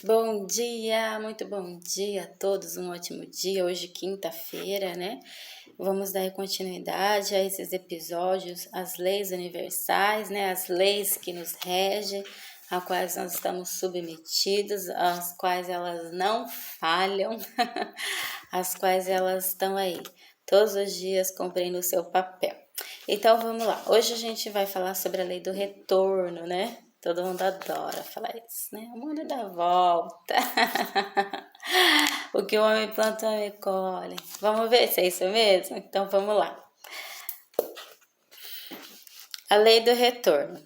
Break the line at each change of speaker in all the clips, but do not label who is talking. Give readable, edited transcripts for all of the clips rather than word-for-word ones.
Bom dia, muito bom dia a todos, um ótimo dia. Hoje, quinta-feira, né? Vamos dar continuidade a esses episódios, as leis universais, né? As leis que nos regem, a quais nós estamos submetidos, as quais elas não falham, as quais elas estão aí, todos os dias cumprindo o seu papel. Então, vamos lá. Hoje a gente vai falar sobre a lei do retorno, né? Todo mundo adora falar isso, né? O mundo dá volta. O que o homem planta, o homem colhe. Vamos ver se é isso mesmo? Então, vamos lá. A lei do retorno.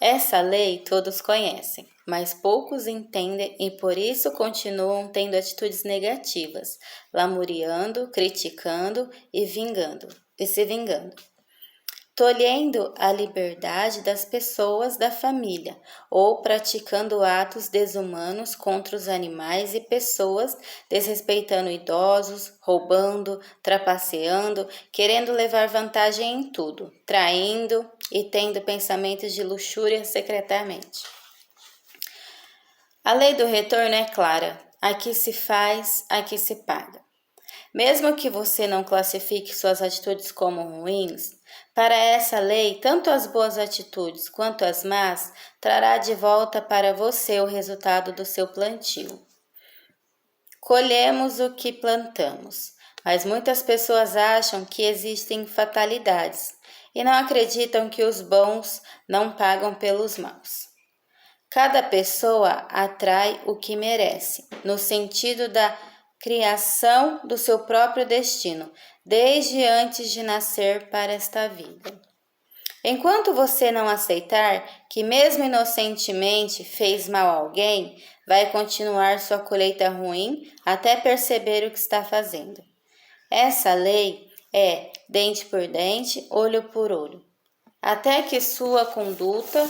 Essa lei todos conhecem, mas poucos entendem e por isso continuam tendo atitudes negativas, lamuriando, criticando e se vingando. Tolhendo a liberdade das pessoas da família ou praticando atos desumanos contra os animais e pessoas, desrespeitando idosos, roubando, trapaceando, querendo levar vantagem em tudo, traindo e tendo pensamentos de luxúria secretamente. A lei do retorno é clara: aqui se faz, aqui se paga. Mesmo que você não classifique suas atitudes como ruins, para essa lei, tanto as boas atitudes quanto as más trará de volta para você o resultado do seu plantio. Colhemos o que plantamos, mas muitas pessoas acham que existem fatalidades e não acreditam que os bons não pagam pelos maus. Cada pessoa atrai o que merece, no sentido da criação do seu próprio destino, desde antes de nascer para esta vida. Enquanto você não aceitar que mesmo inocentemente fez mal a alguém, vai continuar sua colheita ruim até perceber o que está fazendo. Essa lei é dente por dente, olho por olho, até que sua conduta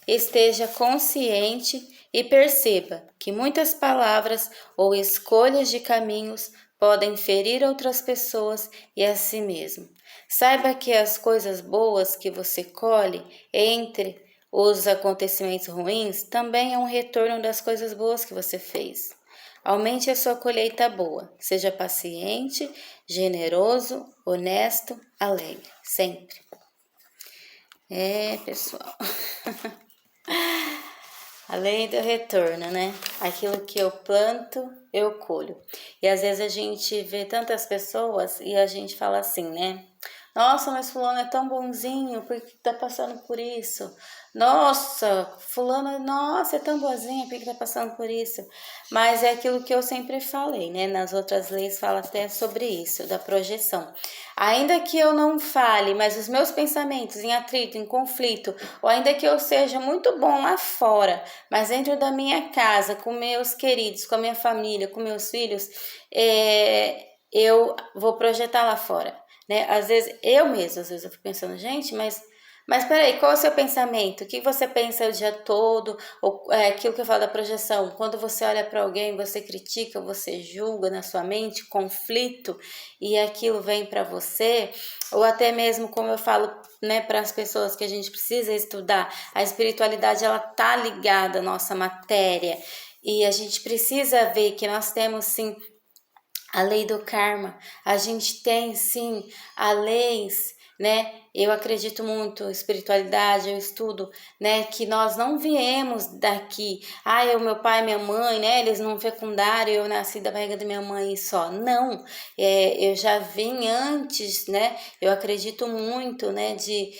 esteja consciente e perceba que muitas palavras ou escolhas de caminhos podem ferir outras pessoas e a si mesmo. Saiba que as coisas boas que você colhe entre os acontecimentos ruins também é um retorno das coisas boas que você fez. Aumente a sua colheita boa. Seja paciente, generoso, honesto, alegre, sempre. Pessoal. A lei do retorno, né? Aquilo que eu planto, eu colho. E às vezes a gente vê tantas pessoas e a gente fala assim, né? Nossa, mas fulano é tão bonzinho, por que tá passando por isso? Nossa, fulano, nossa, é tão boazinha, por que tá passando por isso? Mas é aquilo que eu sempre falei, né? Nas outras leis fala até sobre isso, da projeção. Ainda que eu não fale, mas os meus pensamentos em atrito, em conflito, ou ainda que eu seja muito bom lá fora, mas dentro da minha casa, com meus queridos, com a minha família, com meus filhos, eu vou projetar lá fora. Né? Às vezes eu fico pensando, gente, mas peraí, qual é o seu pensamento? O que você pensa o dia todo? Ou aquilo que eu falo da projeção, quando você olha para alguém, você critica, você julga na sua mente, conflito, e aquilo vem para você, ou até mesmo como eu falo, né, para as pessoas que a gente precisa estudar, a espiritualidade ela tá ligada à nossa matéria, e a gente precisa ver que nós temos sim a lei do karma, a gente tem sim as leis, né? Eu acredito muito em espiritualidade, eu estudo, né? Que nós não viemos daqui, o meu pai e minha mãe, né? Eles não fecundaram, eu nasci da barriga da minha mãe só. Não, eu já vim antes, né? Eu acredito muito, né? De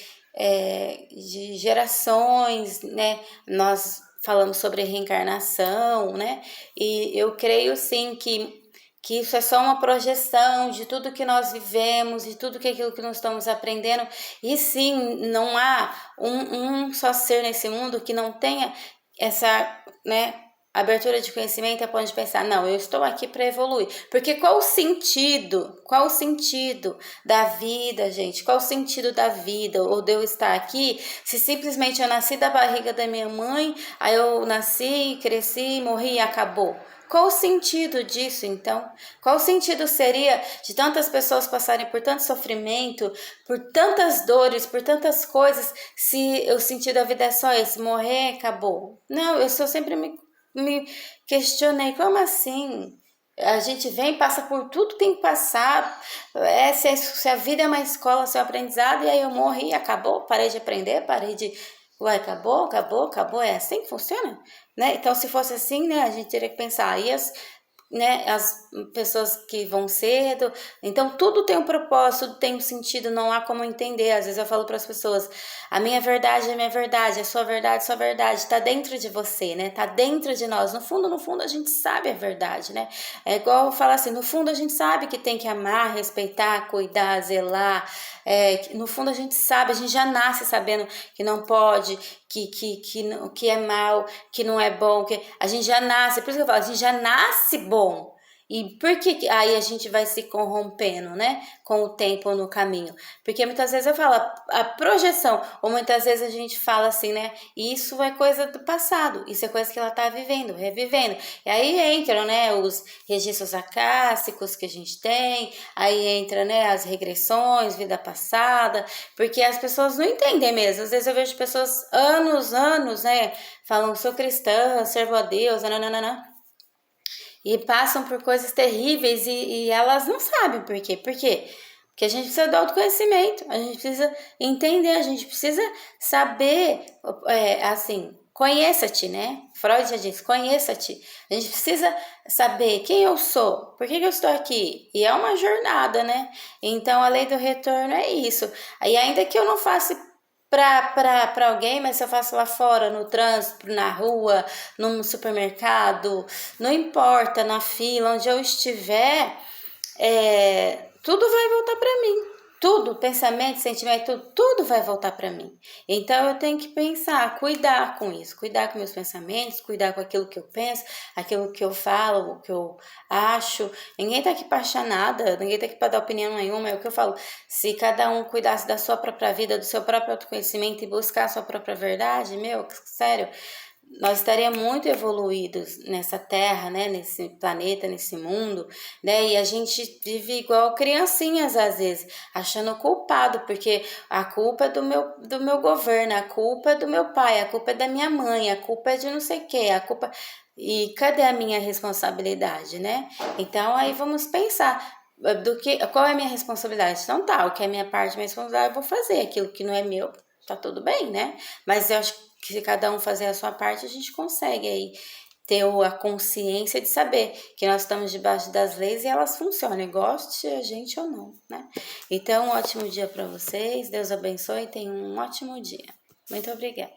gerações, né? Nós falamos sobre reencarnação, né? E eu creio sim que isso é só uma projeção de tudo que nós vivemos, de tudo aquilo que nós estamos aprendendo. E sim, não há um só ser nesse mundo que não tenha essa, né, abertura de conhecimento a ponto de pensar, não, eu estou aqui para evoluir. Porque qual o sentido? Qual o sentido da vida, gente? Qual o sentido da vida? Ou de eu estar aqui, se simplesmente eu nasci da barriga da minha mãe, aí eu nasci, cresci, morri e acabou? Qual o sentido disso, então? Qual o sentido seria de tantas pessoas passarem por tanto sofrimento, por tantas dores, por tantas coisas, se o sentido da vida é só esse, morrer, acabou? Não, eu sou sempre me me questionei, como assim? A gente vem, passa por tudo, tem que passar. Se a vida é uma escola, se é um aprendizado, e aí eu morri, acabou, parei de aprender, parei de. Ué, acabou, é assim que funciona? Né? Então, se fosse assim, né, a gente teria que pensar, e as pessoas que vão cedo, então tudo tem um propósito, tudo tem um sentido, não há como entender. Às vezes eu falo para as pessoas, a minha verdade é minha verdade, a sua verdade está dentro de você, né? Tá dentro de nós. No fundo a gente sabe a verdade, né? É igual eu falar assim, no fundo a gente sabe que tem que amar, respeitar, cuidar, zelar. No fundo a gente sabe, a gente já nasce sabendo que não pode, que é mal, que não é bom, que a gente já nasce, por isso que eu falo, a gente já nasce bom. E por que aí a gente vai se corrompendo, né? Com o tempo no caminho? Porque muitas vezes eu falo a projeção, ou muitas vezes a gente fala assim, né? Isso é coisa do passado, isso é coisa que ela tá vivendo, revivendo. E aí entram, né, os registros acássicos que a gente tem, aí entra, né, as regressões, vida passada, porque as pessoas não entendem mesmo. Às vezes eu vejo pessoas anos, né, falam, sou cristã, servo a Deus, nananana, e passam por coisas terríveis e elas não sabem por quê. Por quê? Porque a gente precisa do autoconhecimento, a gente precisa entender, a gente precisa saber, assim, conheça-te, né? Freud já disse, conheça-te. A gente precisa saber quem eu sou, por que eu estou aqui. E é uma jornada, né? Então, a lei do retorno é isso. E ainda que eu não faça para alguém, mas se eu faço lá fora, no trânsito, na rua, num supermercado, não importa, na fila, onde eu estiver, tudo vai voltar para mim. Tudo, pensamento, sentimento, tudo vai voltar para mim. Então eu tenho que pensar, cuidar com isso, cuidar com meus pensamentos, cuidar com aquilo que eu penso, aquilo que eu falo, o que eu acho. Ninguém tá aqui para achar nada, ninguém tá aqui para dar opinião nenhuma. É o que eu falo. Se cada um cuidasse da sua própria vida, do seu próprio autoconhecimento e buscar a sua própria verdade, meu, sério, nós estaríamos muito evoluídos nessa terra, né, nesse planeta, nesse mundo, né, e a gente vive igual criancinhas às vezes, achando culpado, porque a culpa é do meu governo, a culpa é do meu pai, a culpa é da minha mãe, a culpa é de não sei o que, a culpa... E cadê a minha responsabilidade, né? Então aí vamos pensar, qual é a minha responsabilidade? Então tá, o que é minha parte, minha responsabilidade, eu vou fazer, aquilo que não é meu, tá tudo bem, né? Mas eu acho que se cada um fazer a sua parte, a gente consegue aí ter a consciência de saber que nós estamos debaixo das leis e elas funcionam, goste a gente ou não, né? Então, um ótimo dia para vocês, Deus abençoe e tenham um ótimo dia. Muito obrigada.